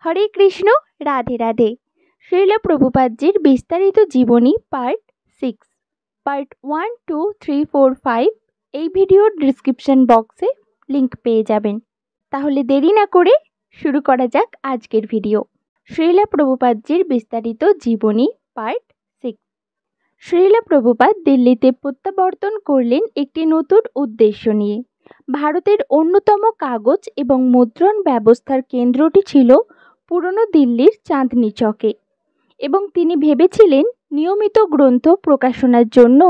হরে কৃষ্ণ, রাধে রাধে। শ্রীল প্রভুপাদজির বিস্তারিত জীবনী part 6, part 1, 2, 3, 4, 5 এই ভিডিওর ডিসক্রিপশন বক্সে লিংক পেয়ে যাবেন। তাহলে দেরি না করে শুরু করা যাক আজকের ভিডিও। শ্রীল প্রভুপাদজির বিস্তারিত জীবনী পার্ট 6। শ্রীল প্রভুপাদ দিল্লিতে প্রত্যাবর্তন করলেন একটি নতুন উদ্দেশ্য নিয়ে। ভারতের অন্যতম কাগজ এবং মুদ্রণ ব্যবস্থার কেন্দ্রটি ছিল পুরনো দিল্লির চাঁদনি চকে, এবং তিনি ভেবেছিলেন নিয়মিত গ্রন্থ প্রকাশনার জন্য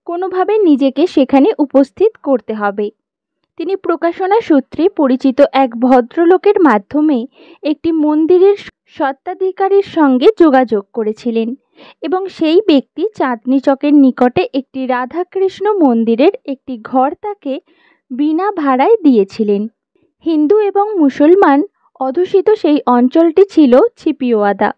কোনোভাবে নিজেকে সেখানে উপস্থিত করতে হবে। তিনি প্রকাশনা সূত্রে পরিচিত এক ভদ্রলোকের মাধ্যমে একটি মন্দিরের স্বত্বাধিকারীর সঙ্গে যোগাযোগ করেছিলেন, এবং সেই ব্যক্তি চাঁদনি চকের নিকটে একটি রাধাকৃষ্ণ মন্দিরের একটি ঘর তাকে বিনা ভাড়ায় দিয়েছিলেন। হিন্দু এবং মুসলমান অধ্যুষিত সেই অঞ্চলটি ছিল ছিপিওয়াদা।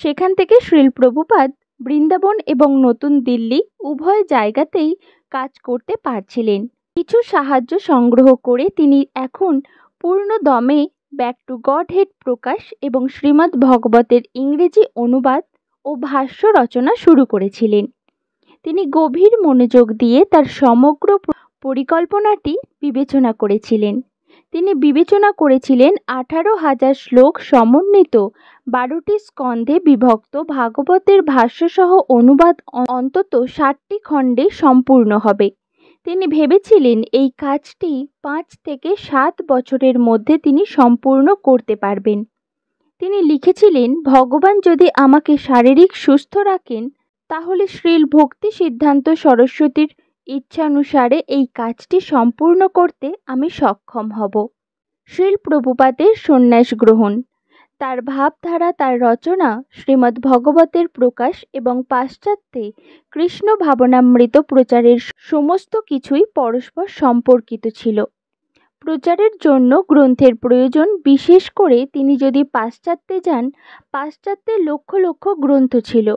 সেখান থেকে শ্রীল প্রভুপাদ বৃন্দাবন এবং নতুন দিল্লি উভয় জায়গাতেই কাজ করতে পারছিলেন। কিছু সাহায্য সংগ্রহ করে তিনি এখন পূর্ণ দমে ব্যাক টু গড হেড প্রকাশ এবং শ্রীমদ্ ভগবতের ইংরেজি অনুবাদ ও ভাষ্য রচনা শুরু করেছিলেন। তিনি গভীর মনোযোগ দিয়ে তার সমগ্র পরিকল্পনাটি বিবেচনা করেছিলেন। তিনি বিবেচনা করেছিলেন 18,000 শ্লোক সমন্বিত 12টি স্কন্ধে বিভক্ত ভাগবতের ভাষ্যসহ অনুবাদ অন্তত 60টি খণ্ডে সম্পূর্ণ হবে। তিনি ভেবেছিলেন এই কাজটি 5 থেকে 7 বছরের মধ্যে তিনি সম্পূর্ণ করতে পারবেন। তিনি লিখেছিলেন, ভগবান যদি আমাকে শারীরিক সুস্থ রাখেন তাহলে শ্রীল ভক্তি সিদ্ধান্ত সরস্বতীর ইচ্ছানুসারে এই কাজটি সম্পূর্ণ করতে আমি সক্ষম হব। শ্রীল প্রভুপাদের সন্ন্যাস গ্রহণ, তার ভাবধারা, তার রচনা, শ্রীমদ্ ভগবতের প্রকাশ এবং পাশ্চাত্যে কৃষ্ণ ভাবনামৃত প্রচারের সমস্ত কিছুই পরস্পর সম্পর্কিত ছিল। প্রচারের জন্য গ্রন্থের প্রয়োজন, বিশেষ করে তিনি যদি পাশ্চাত্যে যান। পাশ্চাত্যে লক্ষ লক্ষ গ্রন্থ ছিল,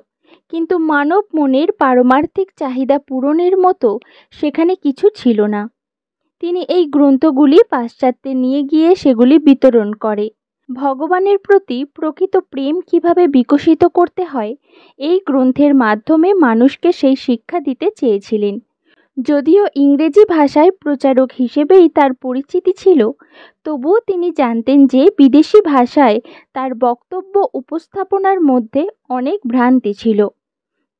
কিন্তু মানব মনের পারমার্থিক চাহিদা পূরণের মতো সেখানে কিছু ছিল না। তিনি এই গ্রন্থগুলি পাশ্চাত্যে নিয়ে গিয়ে সেগুলি বিতরণ করে ভগবানের প্রতি প্রকৃত প্রেম কিভাবে বিকশিত করতে হয় এই গ্রন্থের মাধ্যমে মানুষকে সেই শিক্ষা দিতে চেয়েছিলেন। যদিও ইংরেজি ভাষায় প্রচারক হিসেবেই তার পরিচিতি ছিল, তবুও তিনি জানতেন যে বিদেশি ভাষায় তার বক্তব্য উপস্থাপনার মধ্যে অনেক ভ্রান্তি ছিল,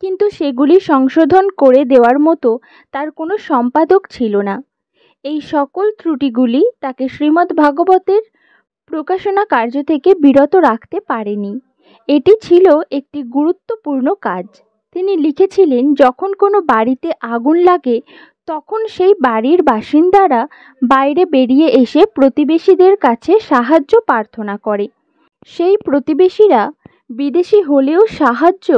কিন্তু সেগুলি সংশোধন করে দেওয়ার মতো তার কোনো সম্পাদক ছিল না। এই সকল ত্রুটিগুলি তাকে শ্রীমদ্ ভাগবতের প্রকাশনা কার্য থেকে বিরত রাখতে পারেনি। এটি ছিল একটি গুরুত্বপূর্ণ কাজ। তিনি লিখেছিলেন, যখন কোনো বাড়িতে আগুন লাগে তখন সেই বাড়ির বাসিন্দারা বাইরে বেরিয়ে এসে প্রতিবেশীদের কাছে সাহায্য প্রার্থনা করে। সেই প্রতিবেশীরা বিদেশি হলেও সাহায্য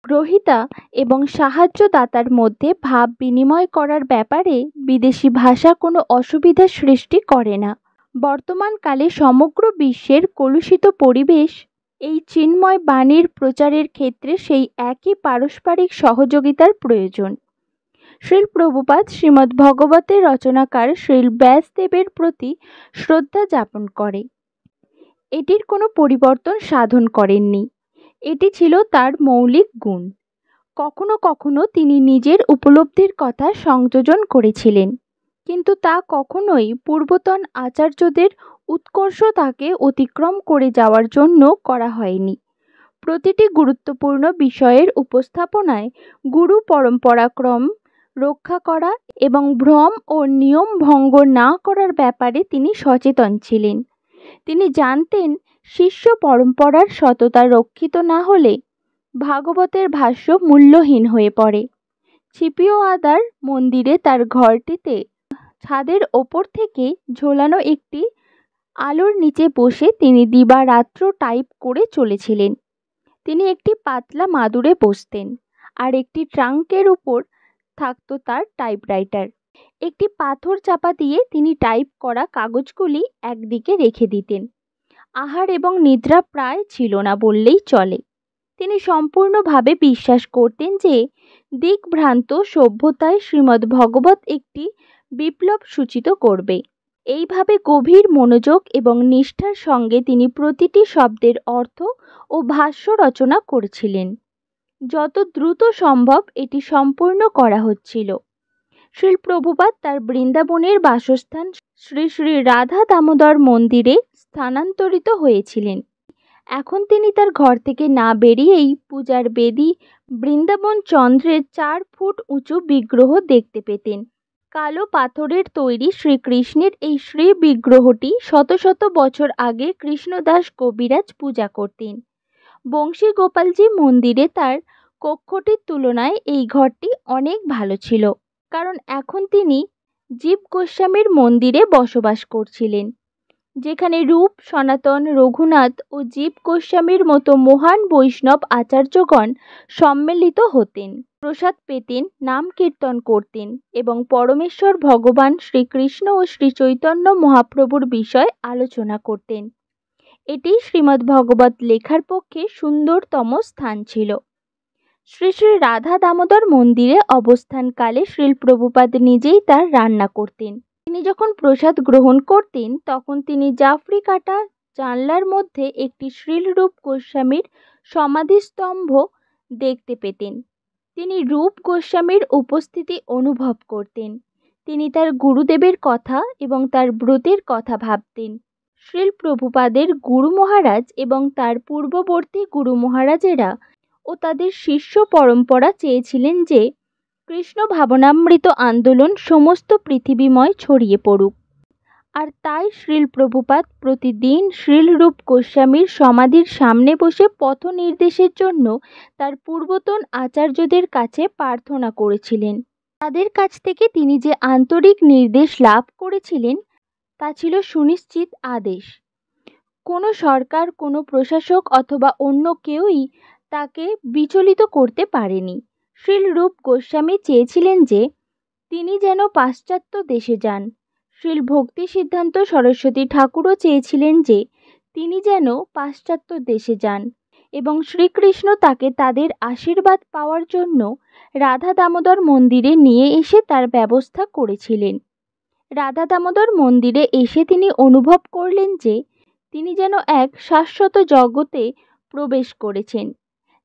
গ্রহীতা এবং সাহায্যদাতার মধ্যে ভাব বিনিময় করার ব্যাপারে বিদেশি ভাষা কোনো অসুবিধা সৃষ্টি করে না। বর্তমানকালে সমগ্র বিশ্বের কলুষিত পরিবেশ এই চিন্ময় বাণীর প্রচারের ক্ষেত্রে সেই একই পারস্পরিক সহযোগিতার প্রয়োজন। শ্রীল প্রভুপাদ শ্রীমদ্ ভগবতের রচনাকার শ্রীল ব্যাসদেবের প্রতি শ্রদ্ধা জ্ঞাপন করে এটির কোনো পরিবর্তন সাধন করেননি। এটি ছিল তার মৌলিক গুণ। কখনো কখনো তিনি নিজের উপলব্ধির কথা সংযোজন করেছিলেন, কিন্তু তা কখনোই পূর্বতন আচার্যদের উৎকর্ষতাকে অতিক্রম করে যাওয়ার জন্য করা হয়নি। প্রতিটি গুরুত্বপূর্ণ বিষয়ের উপস্থাপনায় গুরু পরম্পরাক্রম রক্ষা করা এবং ভ্রম ও নিয়ম ভঙ্গ না করার ব্যাপারে তিনি সচেতন ছিলেন। তিনি জানতেন, শিষ্য পরম্পরার সততা রক্ষিত না হলে ভাগবতের ভাষ্য মূল্যহীন হয়ে পড়ে। ছিপিওয়াদার মন্দিরে তার ঘরটিতে ছাদের ওপর থেকে ঝোলানো একটি আলোর নিচে বসে তিনি দিবারাত্র টাইপ করে চলেছিলেন। তিনি একটি পাতলা মাদুরে বসতেন, আর একটি ট্রাঙ্কের উপর থাকত তার টাইপরাইটার। একটি পাথর চাপা দিয়ে তিনি টাইপ করা কাগজগুলি একদিকে রেখে দিতেন। আহার এবং নিদ্রা প্রায় ছিল না বললেই চলে। তিনি সম্পূর্ণভাবে বিশ্বাস করতেন যে দিকভ্রান্ত সভ্যতায় শ্রীমদ্ ভগবত একটি বিপ্লব সূচিত করবে। এইভাবে গভীর মনোযোগ এবং নিষ্ঠার সঙ্গে তিনি প্রতিটি শব্দের অর্থ ও ভাষ্য রচনা করেছিলেন। যত দ্রুত সম্ভব এটি সম্পূর্ণ করা হচ্ছিল। শ্রীল প্রভুপাদ তার বৃন্দাবনের বাসস্থান শ্রী শ্রী রাধা দামোদর মন্দিরে স্থানান্তরিত হয়েছিলেন। এখন তিনি তার ঘর থেকে না বেরিয়েই পূজার বেদী বৃন্দাবন চন্দ্রের 4 ফুট উঁচু বিগ্রহ দেখতে পেতেন। কালো পাথরের তৈরি শ্রীকৃষ্ণের এই শ্রী বিগ্রহটি শত শত বছর আগে কৃষ্ণদাস কবিরাজ পূজা করতেন। বংশী গোপালজি মন্দিরে তার কক্ষটির তুলনায় এই ঘরটি অনেক ভালো ছিল, কারণ এখন তিনি জীব গোস্বামীর মন্দিরে বসবাস করছিলেন, যেখানে রূপ, সনাতন, রঘুনাথ ও জীব গোস্বামীর মতো মহান বৈষ্ণব আচার্যগণ সম্মিলিত হতেন, প্রসাদ পেতেন, নাম কীর্তন করতেন এবং পরমেশ্বর ভগবান শ্রীকৃষ্ণ ও শ্রী চৈতন্য মহাপ্রভুর বিষয় আলোচনা করতেন। এটি শ্রীমদ্ ভগবত লেখার পক্ষে সুন্দরতম স্থান ছিল। শ্রী শ্রী রাধা দামোদর মন্দিরে অবস্থানকালে শ্রীল প্রভুপাদ নিজেই তার রান্না করতেন। তিনি যখন প্রসাদ গ্রহণ করতেন তখন তিনি জাফরি কাটা জানলার মধ্যে একটি শ্রীল রূপ গোস্বামীর সমাধিস্তম্ভ দেখতে পেতেন। তিনি রূপ গোস্বামীর উপস্থিতি অনুভব করতেন। তিনি তার গুরুদেবের কথা এবং তার ব্রতের কথা ভাবতেন। শ্রীল প্রভুপাদের গুরু মহারাজ এবং তার পূর্ববর্তী গুরু মহারাজেরা ও তাদের শিষ্য পরম্পরা চেয়েছিলেন যে কৃষ্ণ ভাবনামৃত আন্দোলন সমস্ত পৃথিবীময় ছড়িয়ে পড়ুক, আর তাই শ্রীল প্রভুপাদ প্রতিদিন শ্রীল রূপ গোস্বামীর সমাধির সামনে বসে পথ নির্দেশের জন্য তার পূর্বতন আচার্যদের কাছে প্রার্থনা করেছিলেন। তাদের কাছ থেকে তিনি যে আন্তরিক নির্দেশ লাভ করেছিলেন তা ছিল সুনিশ্চিত আদেশ। কোনো সরকার, কোনো প্রশাসক অথবা অন্য কেউই তাকে বিচলিত করতে পারেনি। শ্রীল রূপ গোস্বামী চেয়েছিলেন যে তিনি যেন পাশ্চাত্য দেশে যান। শ্রীল ভক্তি সিদ্ধান্ত সরস্বতী ঠাকুরও চেয়েছিলেন যে তিনি যেন পাশ্চাত্য দেশে যান এবং শ্রীকৃষ্ণ তাকে তাদের আশীর্বাদ পাওয়ার জন্য রাধা দামোদর মন্দিরে নিয়ে এসে তার ব্যবস্থা করেছিলেন। রাধা দামোদর মন্দিরে এসে তিনি অনুভব করলেন যে তিনি যেন এক শাশ্বত জগতে প্রবেশ করেছেন,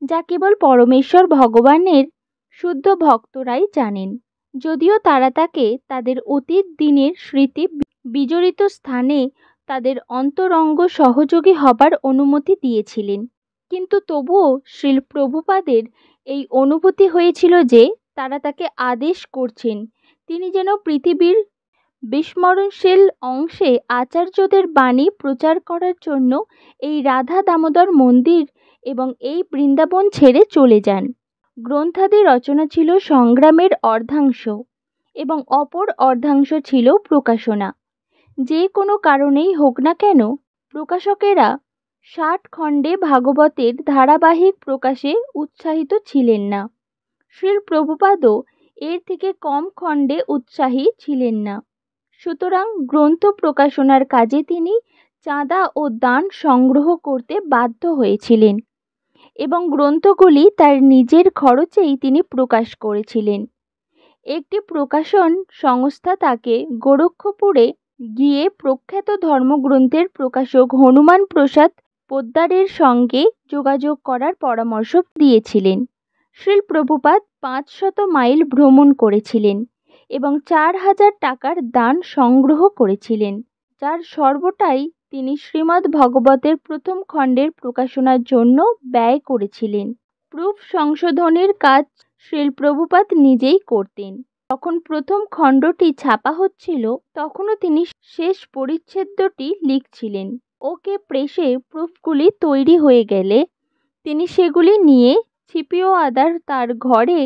যা কেবল পরমেশ্বর ভগবানের শুদ্ধ ভক্তরাই জানেন, যদিও তারা তাকে তাদের অতীত দিনের স্মৃতি বিজড়িত স্থানে তাদের অন্তরঙ্গ সহযোগী হবার অনুমতি দিয়েছিলেন। কিন্তু তবুও শ্রীল প্রভুপাদের এই অনুভূতি হয়েছিল যে তারা তাকে আদেশ করছেন তিনি যেন পৃথিবীর বিস্মরণশীল অংশে আচার্যদের বাণী প্রচার করার জন্য এই রাধা দামোদর মন্দির এবং এই বৃন্দাবন ছেড়ে চলে যান। গ্রন্থাদি রচনা ছিল সংগ্রামের অর্ধাংশ এবং অপর অর্ধাংশ ছিল প্রকাশনা। যে কোনো কারণেই হোক না কেন, প্রকাশকেরা 60 খণ্ডে ভাগবতের ধারাবাহিক প্রকাশে উৎসাহিত ছিলেন না। শ্রীল প্রভুপাদও এর থেকে কম খণ্ডে উৎসাহী ছিলেন না। সুতরাং গ্রন্থ প্রকাশনার কাজে তিনি চাঁদা ও দান সংগ্রহ করতে বাধ্য হয়েছিলেন এবং গ্রন্থগুলি তার নিজের খরচেই তিনি প্রকাশ করেছিলেন। একটি প্রকাশন সংস্থা তাকে গোরক্ষপুরে গিয়ে প্রখ্যাত ধর্মগ্রন্থের প্রকাশক হনুমান প্রসাদ পোদ্দারের সঙ্গে যোগাযোগ করার পরামর্শ দিয়েছিলেন। শ্রীল প্রভুপাদ 500 মাইল ভ্রমণ করেছিলেন এবং 4000 টাকার দান সংগ্রহ করেছিলেন, যার সর্বটাই তিনি শ্রীমদ্ ভগবতের প্রথম খণ্ডের প্রকাশনার জন্য ব্যয় করেছিলেন। প্রুফ সংশোধনের কাজ শ্রীল প্রভুপাদ নিজেই করতেন। যখন প্রথম খণ্ডটি ছাপা হচ্ছিল তখনও তিনি শেষ পরিচ্ছেদটি লিখছিলেন। ওকে প্রেসে প্রুফগুলি তৈরি হয়ে গেলে তিনি সেগুলি নিয়ে ছিপিওয়াদার তার ঘরে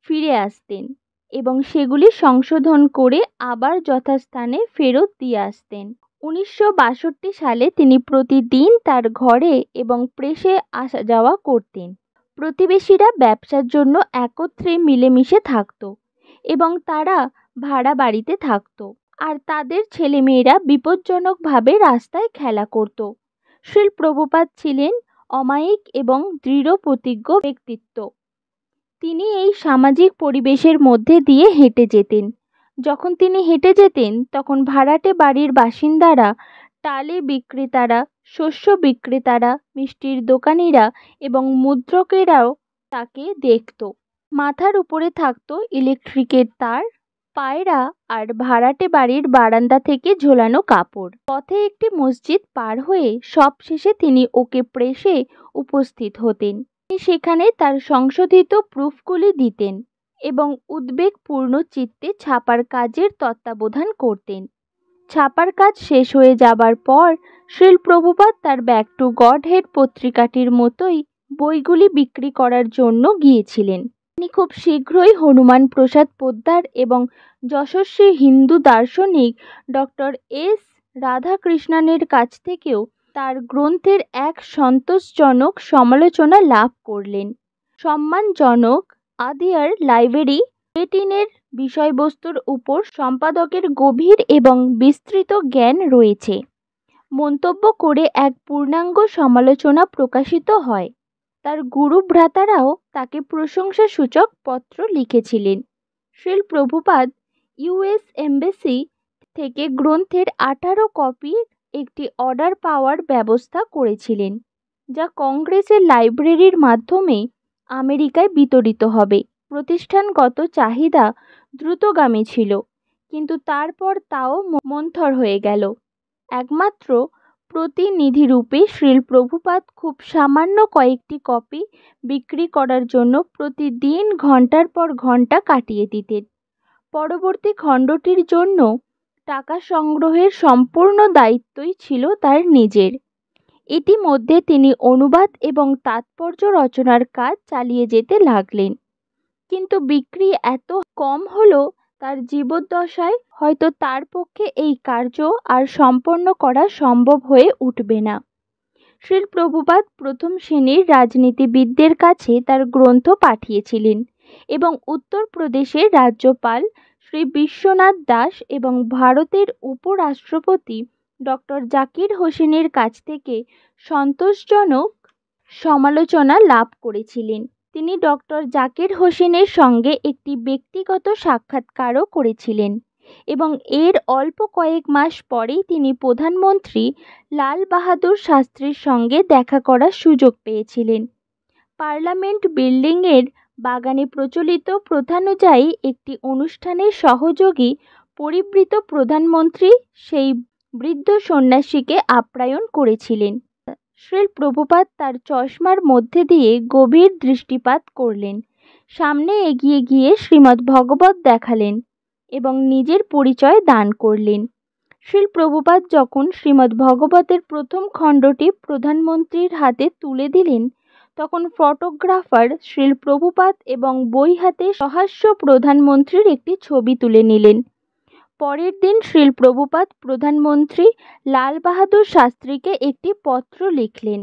ফিরে আসতেন এবং সেগুলি সংশোধন করে আবার যথাস্থানে ফেরত দিয়ে আসতেন। 1962 সালে তিনি প্রতিদিন তার ঘরে এবং প্রেসে আসা যাওয়া করতেন। প্রতিবেশীরা ব্যবসার জন্য একত্রে মিলেমিশে থাকত এবং তারা ভাড়া বাড়িতে থাকত, আর তাদের ছেলেমেয়েরা বিপজ্জনকভাবে রাস্তায় খেলা করত। শ্রীল প্রভুপাদ ছিলেন অমায়িক এবং দৃঢ় প্রতিজ্ঞ ব্যক্তিত্ব। তিনি এই সামাজিক পরিবেশের মধ্যে দিয়ে হেঁটে যেতেন, যখন তিনি হেঁটে যেতেন তখন ভাড়াটে বাড়ির বাসিন্দারা, টালি বিক্রেতারা, শস্য বিক্রেতারা, মিষ্টির দোকানিরা এবং মুদ্রকেরাও তাকে দেখত। মাথার উপরে থাকতো ইলেকট্রিকের তার, পায়রা আর ভাড়াটে বাড়ির বারান্দা থেকে ঝোলানো কাপড়। পথে একটি মসজিদ পার হয়ে সবশেষে তিনি ওকে প্রেসে উপস্থিত হতেন। তিনি সেখানে তার সংশোধিত প্রুফগুলি দিতেন এবং উদ্বেগপূর্ণ চিত্তে ছাপার কাজের তত্ত্বাবধান করতেন। ছাপার কাজ শেষ হয়ে যাবার পর শ্রীল প্রভুপাদ তার ব্যাক টু গডহেড পত্রিকাটির মতোই বইগুলি বিক্রি করার জন্য গিয়েছিলেন। তিনি খুব শীঘ্রই হনুমান প্রসাদ পোদ্দার এবং যশস্বী হিন্দু দার্শনিক ডক্টর এস রাধাকৃষ্ণনের কাছ থেকেও তার গ্রন্থের এক সন্তোষজনক সমালোচনা লাভ করলেন। সম্মানজনক আদিয়ার লাইব্রেরি 18-এর বিষয়বস্তুর উপর সম্পাদকের গভীর এবং বিস্তৃত জ্ঞান রয়েছে মন্তব্য করে এক পূর্ণাঙ্গ সমালোচনা প্রকাশিত হয়। তার গুরু ভ্রাতারাও তাকে প্রশংসাসূচক পত্র লিখেছিলেন। শ্রীল প্রভুপাদ ইউএস এম্বাসি থেকে গ্রন্থের 18 কপির একটি অর্ডার পাওয়ার ব্যবস্থা করেছিলেন, যা কংগ্রেসের লাইব্রেরির মাধ্যমে আমেরিকায় বিতরিত হবে। প্রতিষ্ঠানগত চাহিদা দ্রুতগামী ছিল, কিন্তু তারপর তাও মন্থর হয়ে গেল। একমাত্র প্রতিনিধিরূপে শ্রীল প্রভুপাদ খুব সামান্য কয়েকটি কপি বিক্রি করার জন্য প্রতিদিন ঘন্টার পর ঘন্টা কাটিয়ে দিতেন। পরবর্তী খণ্ডটির জন্য টাকা সংগ্রহের সম্পূর্ণ দায়িত্বই ছিল তার নিজের। ইতিমধ্যে তিনি অনুবাদ এবং তাৎপর্য রচনার কাজ চালিয়ে যেতে লাগলেন, কিন্তু বিক্রি এত কম হলো তার জীবদ্দশায় হয়তো তার পক্ষে এই কার্য আর সম্পন্ন করা সম্ভব হয়ে উঠবে না। শ্রীল প্রভুপাদ প্রথম শ্রেণীর রাজনীতিবিদদের কাছে তার গ্রন্থ পাঠিয়েছিলেন এবং উত্তরপ্রদেশের রাজ্যপাল শ্রী বিশ্বনাথ দাস এবং ভারতের উপরাষ্ট্রপতি ডক্টর জাকির হোসেনের কাছ থেকে সন্তোষজনক সমালোচনা লাভ করেছিলেন। তিনি ডক্টর জাকির হোসেনের সঙ্গে একটি ব্যক্তিগত সাক্ষাৎকারও করেছিলেন এবং এর অল্প কয়েক মাস পরেই তিনি প্রধানমন্ত্রী লাল বাহাদুর শাস্ত্রীর সঙ্গে দেখা করার সুযোগ পেয়েছিলেন। পার্লামেন্ট বিল্ডিংয়ের বাগানে প্রচলিত প্রথানুযায়ী একটি অনুষ্ঠানের সহযোগী পরিবৃত প্রধানমন্ত্রী সেই বৃদ্ধ সন্ন্যাসীকে আপ্যায়ন করেছিলেন। শ্রীল প্রভুপাদ তার চশমার মধ্যে দিয়ে গভীর দৃষ্টিপাত করলেন, সামনে এগিয়ে গিয়ে শ্রীমদ্ ভগবত দেখালেন এবং নিজের পরিচয় দান করলেন। শ্রীল প্রভুপাদ যখন শ্রীমদ্ ভগবতের প্রথম খণ্ডটি প্রধানমন্ত্রীর হাতে তুলে দিলেন, তখন ফটোগ্রাফার শ্রীল প্রভুপাদ এবং বই হাতে সহাস্য প্রধানমন্ত্রীর একটি ছবি তুলে নিলেন। পরের দিন শ্রীল প্রভুপাদ প্রধানমন্ত্রী লাল বাহাদুর শাস্ত্রীকে একটি পত্র লিখলেন।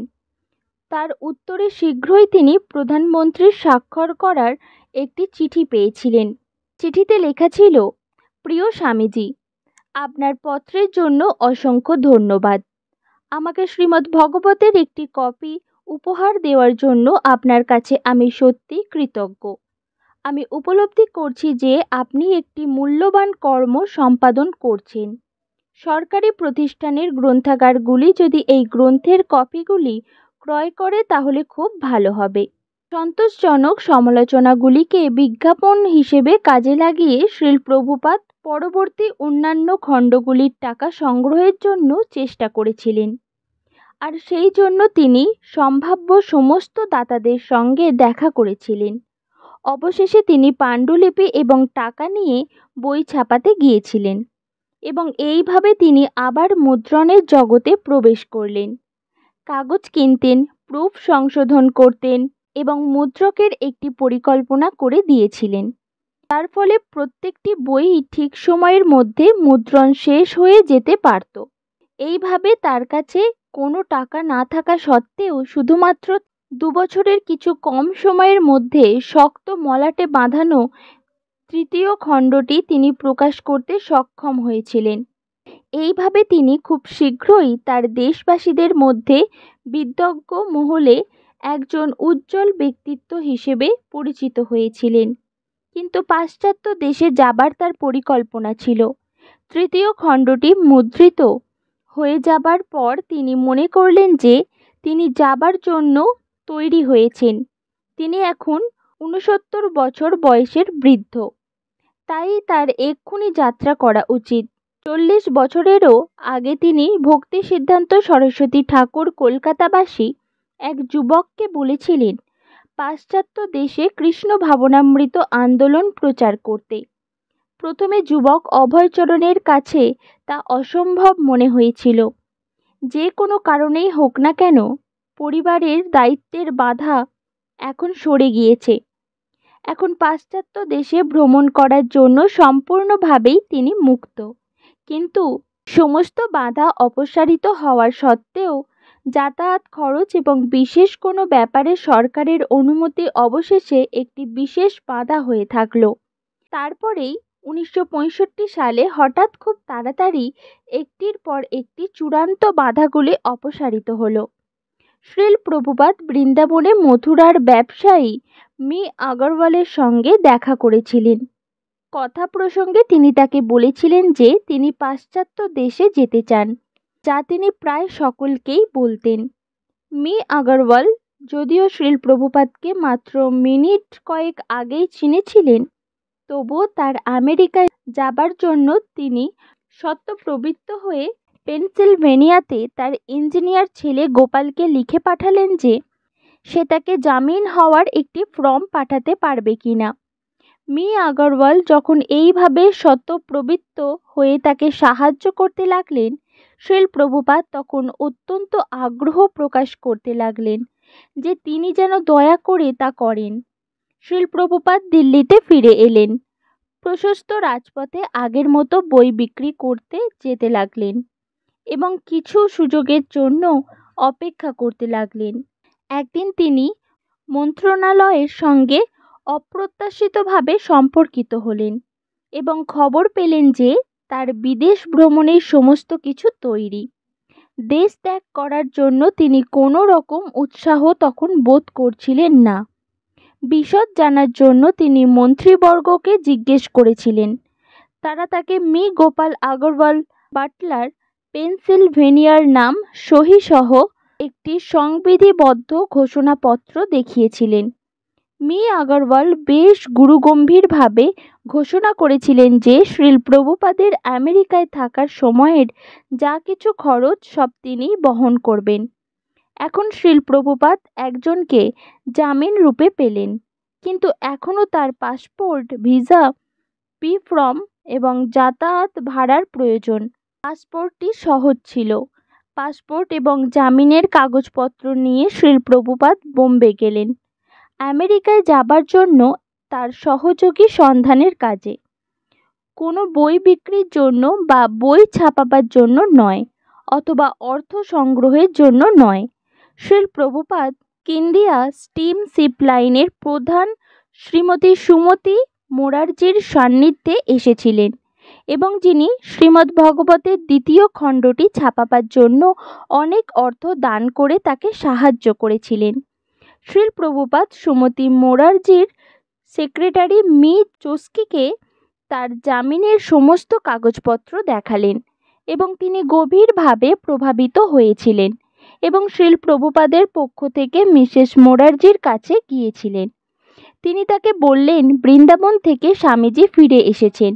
তার উত্তরে শীঘ্রই তিনি প্রধানমন্ত্রীর স্বাক্ষর করার একটি চিঠি পেয়েছিলেন। চিঠিতে লেখা ছিল, প্রিয় স্বামীজি, আপনার পত্রের জন্য অসংখ্য ধন্যবাদ। আমাকে শ্রীমদ্ ভগবতের একটি কপি উপহার দেওয়ার জন্য আপনার কাছে আমি সত্যি কৃতজ্ঞ। আমি উপলব্ধি করছি যে আপনি একটি মূল্যবান কর্ম সম্পাদন করছেন। সরকারি প্রতিষ্ঠানের গ্রন্থাগারগুলি যদি এই গ্রন্থের কপিগুলি ক্রয় করে তাহলে খুব ভালো হবে। সন্তোষজনক সমালোচনাগুলিকে বিজ্ঞাপন হিসেবে কাজে লাগিয়ে শ্রীল প্রভুপাদ পরবর্তী অন্যান্য খণ্ডগুলির টাকা সংগ্রহের জন্য চেষ্টা করেছিলেন, আর সেই জন্য তিনি সম্ভাব্য সমস্ত দাতাদের সঙ্গে দেখা করেছিলেন। অবশেষে তিনি পাণ্ডুলিপি এবং টাকা নিয়ে বই ছাপাতে গিয়েছিলেন এবং এইভাবে তিনি আবার মুদ্রণের জগতে প্রবেশ করলেন। কাগজ কিনতেন, প্রুফ সংশোধন করতেন এবং মুদ্রকের একটি পরিকল্পনা করে দিয়েছিলেন। তার ফলে প্রত্যেকটি বই ঠিক সময়ের মধ্যে মুদ্রণ শেষ হয়ে যেতে পারত। এইভাবে তার কাছে কোনো টাকা না থাকা সত্ত্বেও শুধুমাত্র 2 বছরের কিছু কম সময়ের মধ্যে শক্ত মলাটে বাঁধানো তৃতীয় খণ্ডটি তিনি প্রকাশ করতে সক্ষম হয়েছিলেন। এইভাবে তিনি খুব শীঘ্রই তার দেশবাসীদের মধ্যে বিদ্বজ্ঞ মহলে একজন উজ্জ্বল ব্যক্তিত্ব হিসেবে পরিচিত হয়েছিলেন। কিন্তু পাশ্চাত্য দেশে যাবার তার পরিকল্পনা ছিল। তৃতীয় খণ্ডটি মুদ্রিত হয়ে যাবার পর তিনি মনে করলেন যে তিনি যাবার জন্য তৈরি হয়েছেন। তিনি এখন 69 বছর বয়সের বৃদ্ধ, তাই তার এক্ষুনি যাত্রা করা উচিত। 40 বছরেরও আগে তিনি ভক্তি সিদ্ধান্ত সরস্বতী ঠাকুর কলকাতাবাসী এক যুবককে বলেছিলেন পাশ্চাত্য দেশে কৃষ্ণ ভাবনামৃত আন্দোলন প্রচার করতে। প্রথমে যুবক অভয়চরণের কাছে তা অসম্ভব মনে হয়েছিল। যে কোনো কারণেই হোক না কেন, পরিবারের দায়িত্বের বাধা এখন সরে গিয়েছে। এখন পাশ্চাত্য দেশে ভ্রমণ করার জন্য সম্পূর্ণভাবেই তিনি মুক্ত। কিন্তু সমস্ত বাধা অপসারিত হওয়ার সত্ত্বেও যাতায়াত খরচ এবং বিশেষ কোনো ব্যাপারে সরকারের অনুমতি অবশেষে একটি বিশেষ বাধা হয়ে থাকল। তারপরেই 1965 সালে হঠাৎ খুব তাড়াতাড়ি একটির পর একটি চূড়ান্ত বাধাগুলি অপসারিত হলো। শ্রীল প্রভুপাদ বৃন্দাবনে মথুরার ব্যবসায়ী মি আগরওয়ালের সঙ্গে দেখা করেছিলেন। কথা প্রসঙ্গে তিনি তাকে বলেছিলেন যে তিনি পাশ্চাত্য দেশে যেতে চান, যা তিনি প্রায় সকলকেই বলতেন। মি আগরওয়াল যদিও শ্রীল প্রভুপাদকে মাত্র মিনিট কয়েক আগেই চিনেছিলেন, তবুও তার আমেরিকায় যাবার জন্য তিনি সত্যপ্রবৃত্ত হয়ে পেনসিলভেনিয়াতে তার ইঞ্জিনিয়ার ছেলে গোপালকে লিখে পাঠালেন যে সে তাকে জামিন হওয়ার একটি ফর্ম পাঠাতে পারবে কিনা। মি আগরওয়াল যখন এইভাবে সত্যপ্রবৃত্ত হয়ে তাকে সাহায্য করতে লাগলেন, শ্রীল প্রভুপাদ তখন অত্যন্ত আগ্রহ প্রকাশ করতে লাগলেন যে তিনি যেন দয়া করে তা করেন। শ্রীল প্রভুপাদ দিল্লিতে ফিরে এলেন। প্রশস্ত রাজপথে আগের মতো বই বিক্রি করতে যেতে লাগলেন এবং কিছু সুযোগের জন্য অপেক্ষা করতে লাগলেন। একদিন তিনি মন্ত্রণালয়ের সঙ্গে অপ্রত্যাশিতভাবে সম্পর্কিত হলেন এবং খবর পেলেন যে তার বিদেশ ভ্রমণের সমস্ত কিছু তৈরি। দেশ ত্যাগ করার জন্য তিনি কোনো রকম উৎসাহ তখন বোধ করছিলেন না। বিশদ জানার জন্য তিনি মন্ত্রীবর্গকে জিজ্ঞেস করেছিলেন। তারা তাকে মি গোপাল আগরওয়াল বাটলার পেনসিলভেনিয়ার নাম সহিসহ একটি সংবিধিবদ্ধ ঘোষণাপত্র দেখিয়েছিলেন। মি আগরওয়াল বেশ গুরুগম্ভীরভাবে ঘোষণা করেছিলেন যে শ্রীল প্রভুপাদের আমেরিকায় থাকার সময়ের যা কিছু খরচ সব তিনিই বহন করবেন। এখন শ্রীল প্রভুপাদ একজনকে জামিন রূপে পেলেন, কিন্তু এখনও তার পাসপোর্ট, ভিসা, ফর্ম এবং যাতায়াত ভাড়ার প্রয়োজন। পাসপোর্টটি সহজ ছিল। পাসপোর্ট এবং জামিনের কাগজপত্র নিয়ে শ্রীল প্রভুপাদ বোম্বে গেলেন আমেরিকায় যাবার জন্য তার সহযোগী সন্ধানের কাজে। কোনো বই বিক্রির জন্য বা বই ছাপাবার জন্য নয়, অথবা অর্থ সংগ্রহের জন্য নয়। শ্রীল প্রভুপাদ কিন্দিয়া স্টিম শিপ লাইনের প্রধান শ্রীমতী সুমতি মোরারজির সান্নিধ্যে এসেছিলেন এবং যিনি শ্রীমদ্ ভগবতের দ্বিতীয় খণ্ডটি ছাপাবার জন্য অনেক অর্থ দান করে তাকে সাহায্য করেছিলেন। শ্রীল প্রভুপাদ সুমতি মোরারজির সেক্রেটারি মি চস্কিকে তার জামিনের সমস্ত কাগজপত্র দেখালেন এবং তিনি গভীরভাবে প্রভাবিত হয়েছিলেন এবং শ্রীল প্রভুপাদের পক্ষ থেকে মিসেস মোরারজির কাছে গিয়েছিলেন। তিনি তাকে বললেন, বৃন্দাবন থেকে স্বামীজি ফিরে এসেছেন।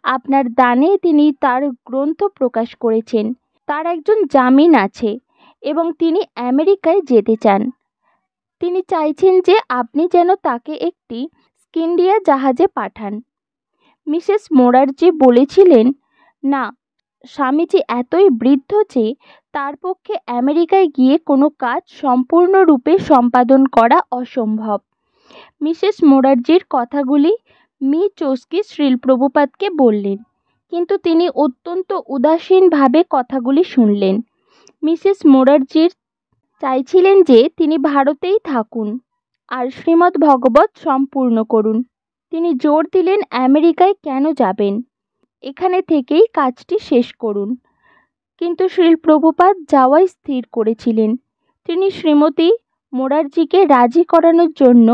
আপনার দানে তিনি তার গ্রন্থ প্রকাশ করেছেন। তার একজন জামিন আছে এবং তিনি আমেরিকায় যেতে চান। তিনি চাইছেন যে আপনি যেন তাকে একটি স্কিন্ডিয়া জাহাজে পাঠান। মিসেস মোরারজি বলেছিলেন, না, স্বামীজি এতই বৃদ্ধ যে তার পক্ষে আমেরিকায় গিয়ে কোনো কাজ সম্পূর্ণরূপে সম্পাদন করা অসম্ভব। মিসেস মোরারজির কথাগুলি মি চস্কি শ্রীল প্রভুপাদকে বললেন, কিন্তু তিনি অত্যন্ত উদাসীনভাবে কথাগুলি শুনলেন। মিসেস মোরারজির চাইছিলেন যে তিনি ভারতেই থাকুন আর শ্রীমদ্ ভগবত সম্পূর্ণ করুন। তিনি জোর দিলেন আমেরিকায় কেন যাবেন, এখানে থেকেই কাজটি শেষ করুন। কিন্তু শ্রীল প্রভুপাদ যাওয়াই স্থির করেছিলেন। তিনি শ্রীমতী মোরারজিকে রাজি করানোর জন্য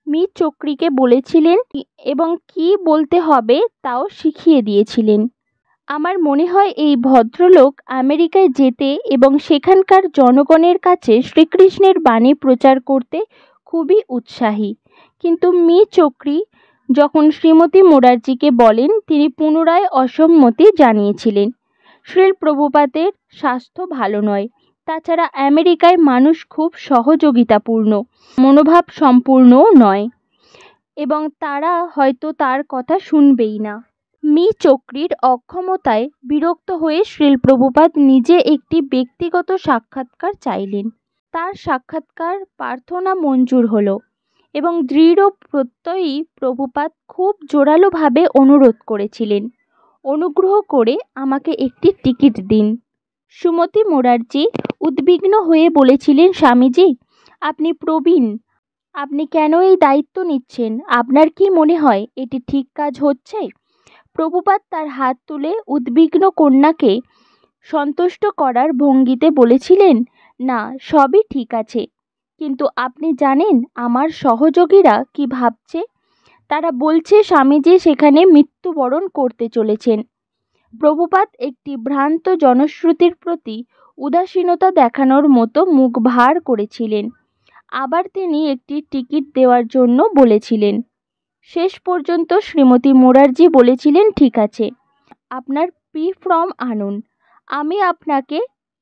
মি চক্রীকে বলেছিলেন এবং কি বলতে হবে তাও শিখিয়ে দিয়েছিলেন। আমার মনে হয় এই ভদ্রলোক আমেরিকায় যেতে এবং সেখানকার জনগণের কাছে শ্রীকৃষ্ণের বাণী প্রচার করতে খুবই উৎসাহী। কিন্তু মি চক্রী যখন শ্রীমতী মুরারজিকে বলেন, তিনি পুনরায় অসম্মতি জানিয়েছিলেন। শ্রীল প্রভুপাদের স্বাস্থ্য ভালো নয়। তাছাড়া আমেরিকায় মানুষ খুব সহযোগিতাপূর্ণ, মনোভাব সম্পূর্ণও নয় এবং তারা হয়তো তার কথা শুনবেই না। মি চক্রীর অক্ষমতায় বিরক্ত হয়ে শ্রীল প্রভুপাদ নিজে একটি ব্যক্তিগত সাক্ষাৎকার চাইলেন। তার সাক্ষাৎকার প্রার্থনা মঞ্জুর হলো এবং দৃঢ় প্রত্যয়ী প্রভুপাদ খুব জোরালোভাবে অনুরোধ করেছিলেন, অনুগ্রহ করে আমাকে একটি টিকিট দিন। শ্রীমতী মুরারজি উদ্বিগ্ন হয়ে বলেছিলেন, স্বামীজি, আপনি প্রবীণ, আপনি কেন এই দায়িত্ব নিচ্ছেন? আপনার কি মনে হয় এটি ঠিক কাজ হচ্ছে? প্রভুপাদ তার হাত তুলে উদ্বিগ্ন কন্যাকে সন্তুষ্ট করার ভঙ্গিতে বলেছিলেন, না, সবই ঠিক আছে, কিন্তু আপনি জানেন আমার সহযোগীরা কি ভাবছে? তারা বলছে স্বামীজি সেখানে মৃত্যুবরণ করতে চলেছেন। প্রভুপাদ একটি ভ্রান্ত জনশ্রুতির প্রতি উদাসীনতা দেখানোর মতো মুখ ভার করেছিলেন। আবার তিনি একটি টিকিট দেওয়ার জন্য বলেছিলেন। শেষ পর্যন্ত শ্রীমতী মুরারজি বলেছিলেন, ঠিক আছে, আপনার ফর্ম আনুন, আমি আপনাকে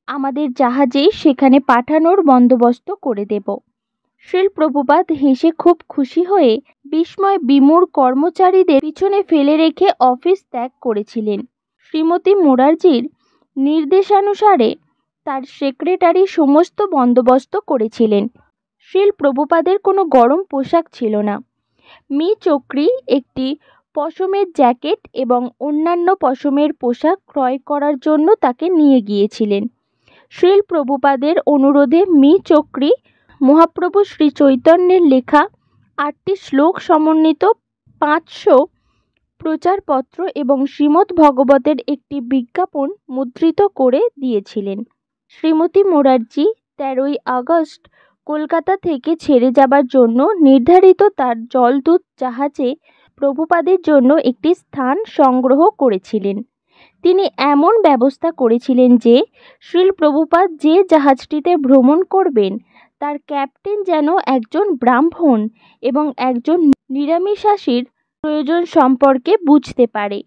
আমাদের জাহাজেই সেখানে পাঠানোর বন্দোবস্ত করে দেব। শ্রীল প্রভুপাদ হেসে খুব খুশি হয়ে বিস্ময় বিমূঢ় কর্মচারীদের পিছনে ফেলে রেখে অফিস ত্যাগ করেছিলেন। শ্রীমতী মুরারজির নির্দেশানুসারে তার সেক্রেটারি সমস্ত বন্দোবস্ত করেছিলেন। শ্রীল প্রভুপাদের কোনো গরম পোশাক ছিল না। মি চক্রী একটি পশমের জ্যাকেট এবং অন্যান্য পশমের পোশাক ক্রয় করার জন্য তাকে নিয়ে গিয়েছিলেন। শ্রীল প্রভুপাদের অনুরোধে মি চক্রী মহাপ্রভু শ্রী চৈতন্যের লেখা 8টি শ্লোক সমন্বিত 500 প্রচারপত্র এবং শ্রীমদ্ ভগবতের একটি বিজ্ঞাপন মুদ্রিত করে দিয়েছিলেন। শ্রীমতী মুরারজি 13ই আগস্ট কলকাতা থেকে ছেড়ে যাবার জন্য নির্ধারিত তার জলদূত জাহাজে প্রভুপাদের জন্য একটি স্থান সংগ্রহ করেছিলেন। তিনি এমন ব্যবস্থা করেছিলেন যে শ্রীল প্রভুপাদ যে জাহাজটিতে ভ্রমণ করবেন তার ক্যাপ্টেন যেন একজন ব্রাহ্মণ এবং একজন নিরামিষাশীর প্রয়োজন সম্পর্কে বুঝতে পারে।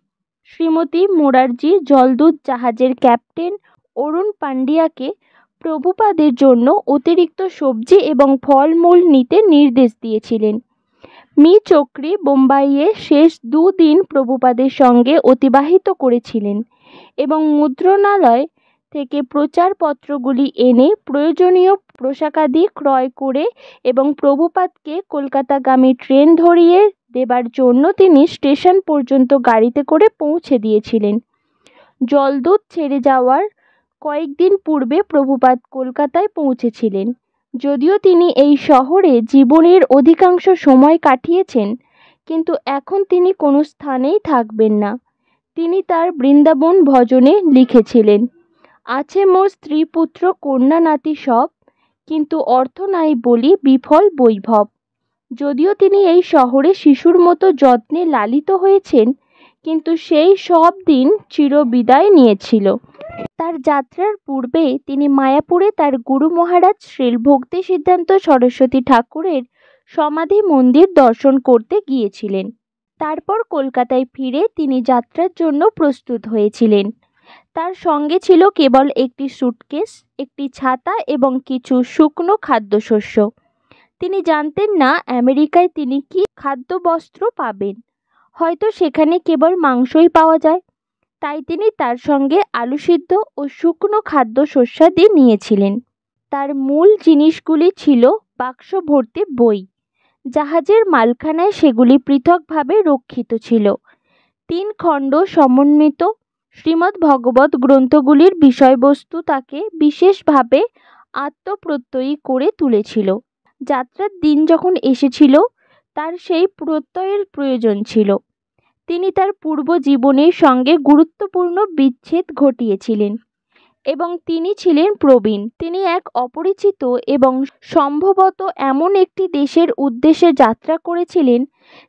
শ্রীমতী মুরারজি জলদূত জাহাজের ক্যাপ্টেন অরুণ পান্ডিয়াকে প্রভুপাদের জন্য অতিরিক্ত সবজি এবং ফলমূল নিতে নির্দেশ দিয়েছিলেন। মি চক্রী বোম্বাইয়ে শেষ 2 দিন প্রভুপাদের সঙ্গে অতিবাহিত করেছিলেন এবং মুদ্রণালয় থেকে প্রচারপত্রগুলি এনে প্রয়োজনীয় পোশাকাদি ক্রয় করে এবং প্রভুপাদকে কলকাতাগামী ট্রেন ধরিয়ে দেবার জন্য তিনি স্টেশন পর্যন্ত গাড়িতে করে পৌঁছে দিয়েছিলেন। জলদূত ছেড়ে যাওয়ার কয়েকদিন পূর্বে প্রভুপাদ কলকাতায় পৌঁছেছিলেন। যদিও তিনি এই শহরে জীবনের অধিকাংশ সময় কাটিয়েছেন, কিন্তু এখন তিনি কোনো স্থানেই থাকবেন না। তিনি তার বৃন্দাবন ভজনে লিখেছিলেন, আছে মোর স্ত্রী পুত্র কন্যা নাতি সব, কিন্তু অর্থ নাই বলি বিফল বৈভব। যদিও তিনি এই শহরে শিশুর মতো যত্নে লালিত হয়েছেন, কিন্তু সেই সব দিন চিরবিদায় নিয়েছিল। তার যাত্রার পূর্বে তিনি মায়াপুরে তার গুরু মহারাজ শ্রীল ভক্তি সিদ্ধান্ত সরস্বতী ঠাকুরের সমাধি মন্দির দর্শন করতে গিয়েছিলেন। তারপর কলকাতায় ফিরে তিনি যাত্রার জন্য প্রস্তুত হয়েছিলেন। তার সঙ্গে ছিল কেবল একটি সুটকেস, একটি ছাতা এবং কিছু শুকনো খাদ্যশস্য। তিনি জানতেন না আমেরিকায় তিনি কি খাদ্যবস্ত্র পাবেন। হয়তো সেখানে কেবল মাংসই পাওয়া যায়। তাই তিনি তার সঙ্গে আলু সিদ্ধ ও শুকনো খাদ্যশস্যাদি নিয়েছিলেন। তার মূল জিনিসগুলি ছিল বাক্স ভর্তি বই। জাহাজের মালখানায় সেগুলি পৃথকভাবে রক্ষিত ছিল। 3 খণ্ড সমন্বিত শ্রীমদ্ ভগবত গ্রন্থগুলির বিষয়বস্তু তাকে বিশেষভাবে আত্মপ্রত্যয়ী করে তুলেছিল। যাত্রার দিন যখন এসেছিল তার সেই প্রত্যয়ের প্রয়োজন ছিল। তিনি তার পূর্ব জীবনের সঙ্গে গুরুত্বপূর্ণ বিচ্ছেদ ঘটিয়েছিলেন। এবং তিনি ছিলেন প্রবীণ। তিনি এক অপরিচিত এবং সম্ভবত এমন একটি দেশের উদ্দেশ্যে যাত্রা করেছিলেন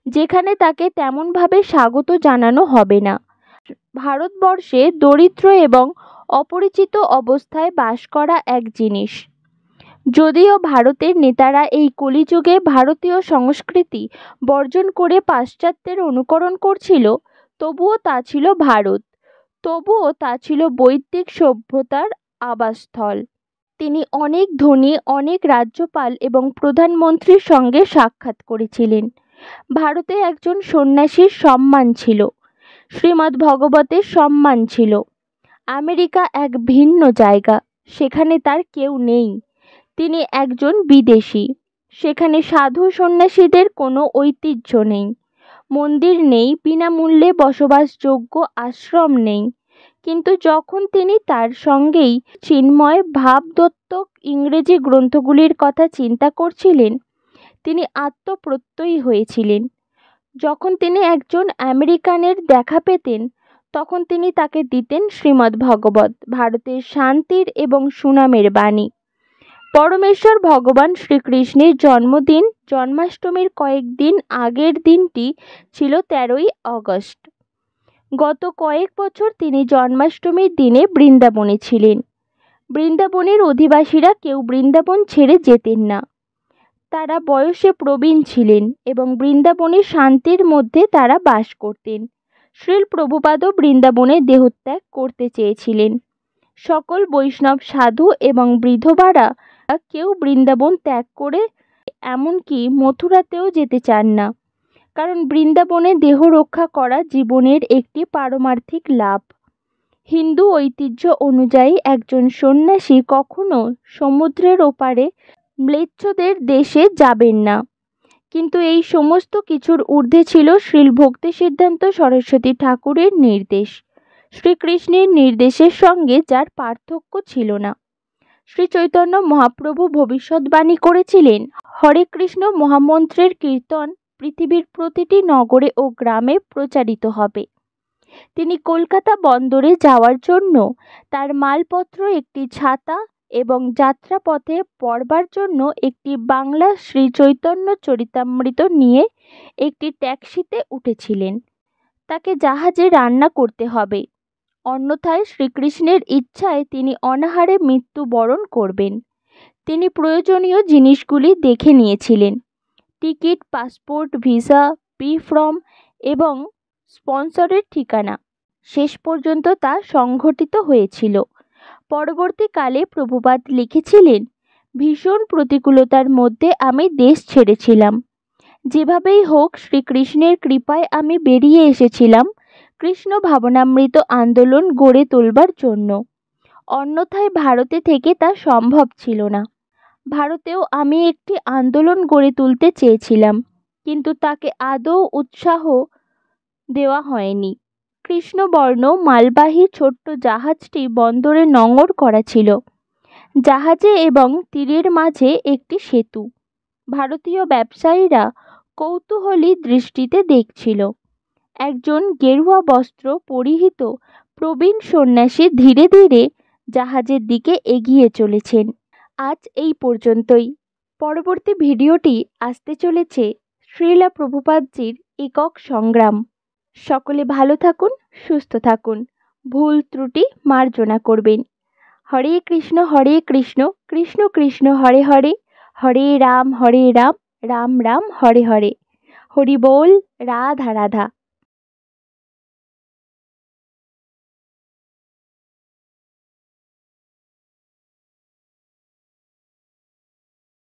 যেখানে তাকে তেমনভাবে স্বাগত জানানো হবে না। ভারতবর্ষে দরিদ্র এবং অপরিচিত অবস্থায় বাস করা এক জিনিস। যদিও ভারতের নেতারা এই কলিযুগে ভারতীয় সংস্কৃতি বর্জন করে পাশ্চাত্যের অনুকরণ করছিল, তবুও তা ছিল ভারত, তবুও তা ছিল বৈদিক সভ্যতার আবাসস্থল। তিনি অনেক ধনী, অনেক রাজ্যপাল এবং প্রধানমন্ত্রীর সঙ্গে সাক্ষাৎ করেছিলেন। ভারতে একজন সন্ন্যাসীর সম্মান ছিল, শ্রীমদ্ ভগবতের সম্মান ছিল। আমেরিকা এক ভিন্ন জায়গা, সেখানে তার কেউ নেই। তিনি একজন বিদেশী, সেখানে সাধু সন্ন্যাসীদের কোনো ঐতিহ্য নেই, মন্দির নেই, বিনামূল্যে বসবাসযোগ্য আশ্রম নেই। কিন্তু যখন তিনি তার সঙ্গেই চিন্ময় ভাবদত্তক ইংরেজি গ্রন্থগুলির কথা চিন্তা করছিলেন, তিনি আত্মপ্রত্যয়ী হয়েছিলেন। যখন তিনি একজন আমেরিকানের দেখা পেতেন, তখন তিনি তাকে দিতেন শ্রীমদ্ ভগবত, ভারতের শান্তির এবং সুনামের বাণী। পরমেশ্বর ভগবান শ্রীকৃষ্ণের জন্মদিন জন্মাষ্টমীর কয়েকদিন আগের দিনটি ছিল 13ই আগস্ট। গত কয়েক বছর তিনি জন্মাষ্টমীর দিনে বৃন্দাবনে ছিলেন। বৃন্দাবনের অধিবাসীরা কেউ বৃন্দাবন ছেড়ে যেতেন না। তারা বয়সে প্রবীণ ছিলেন এবং বৃন্দাবনের শান্তির মধ্যে তারা বাস করতেন। শ্রীল প্রভুপাদও বৃন্দাবনে দেহত্যাগ করতে চেয়েছিলেন। সকল বৈষ্ণব সাধু এবং বিধবারা কেউ বৃন্দাবন ত্যাগ করে এমনকি মথুরাতেও যেতে চান না, কারণ বৃন্দাবনে দেহ রক্ষা করা জীবনের একটি পারমার্থিক লাভ। হিন্দু ঐতিহ্য অনুযায়ী একজন সন্ন্যাসী কখনো সমুদ্রের ওপারে ম্লেচ্ছদের দেশে যাবেন না। কিন্তু এই সমস্ত কিছুর ঊর্ধ্বে ছিল শ্রীল ভক্তি সিদ্ধান্ত সরস্বতী ঠাকুরের নির্দেশ, শ্রীকৃষ্ণের নির্দেশের সঙ্গে যার পার্থক্য ছিল না। শ্রী চৈতন্য মহাপ্রভু ভবিষ্যৎবাণী করেছিলেন, হরে কৃষ্ণ মহামন্ত্রের কীর্তন পৃথিবীর প্রতিটি নগরে ও গ্রামে প্রচারিত হবে। তিনি কলকাতা বন্দরে যাওয়ার জন্য তার মালপত্র, একটি ছাতা এবং যাত্রাপথে পড়বার জন্য একটি বাংলা শ্রী চৈতন্য চরিতামৃত নিয়ে একটি ট্যাক্সিতে উঠেছিলেন। তাকে জাহাজে রান্না করতে হবে, অন্যথায় শ্রীকৃষ্ণের ইচ্ছায় তিনি অনাহারে মৃত্যুবরণ করবেন। তিনি প্রয়োজনীয় জিনিসগুলি দেখে নিয়েছিলেন, টিকিট, পাসপোর্ট, ভিসা, ফর্ম এবং স্পন্সরের ঠিকানা। শেষ পর্যন্ত তা সংঘটিত হয়েছিল। পরবর্তীকালে প্রভুপাদ লিখেছিলেন, ভীষণ প্রতিকূলতার মধ্যে আমি দেশ ছেড়েছিলাম। যেভাবেই হোক শ্রীকৃষ্ণের কৃপায় আমি বেরিয়ে এসেছিলাম কৃষ্ণ ভাবনামৃত আন্দোলন গড়ে তোলবার জন্য, অন্যথায় ভারতে থেকে তা সম্ভব ছিল না। ভারতেও আমি একটি আন্দোলন গড়ে তুলতে চেয়েছিলাম, কিন্তু তাকে আদৌ উৎসাহ দেওয়া হয়নি। কৃষ্ণবর্ণ মালবাহী ছোট্ট জাহাজটি বন্দরে নোঙর করা ছিল। জাহাজে এবং তীরের মাঝে একটি সেতু। ভারতীয় ব্যবসায়ীরা কৌতূহলী দৃষ্টিতে দেখছিল। একজন গেরুয়া বস্ত্র পরিহিত প্রবীণ সন্ন্যাসী ধীরে ধীরে জাহাজের দিকে এগিয়ে চলেছেন। আজ এই পর্যন্তই। পরবর্তী ভিডিওটি আসতে চলেছে শ্রীলা প্রভুপাদজির একক সংগ্রাম। সকলে ভালো থাকুন, সুস্থ থাকুন, ভুল ত্রুটি মার্জনা করবেন। হরে কৃষ্ণ কৃষ্ণ কৃষ্ণ হরে হরে, হরে রাম রাম রাম হরে হরে। হরি বল, রাধা রাধা।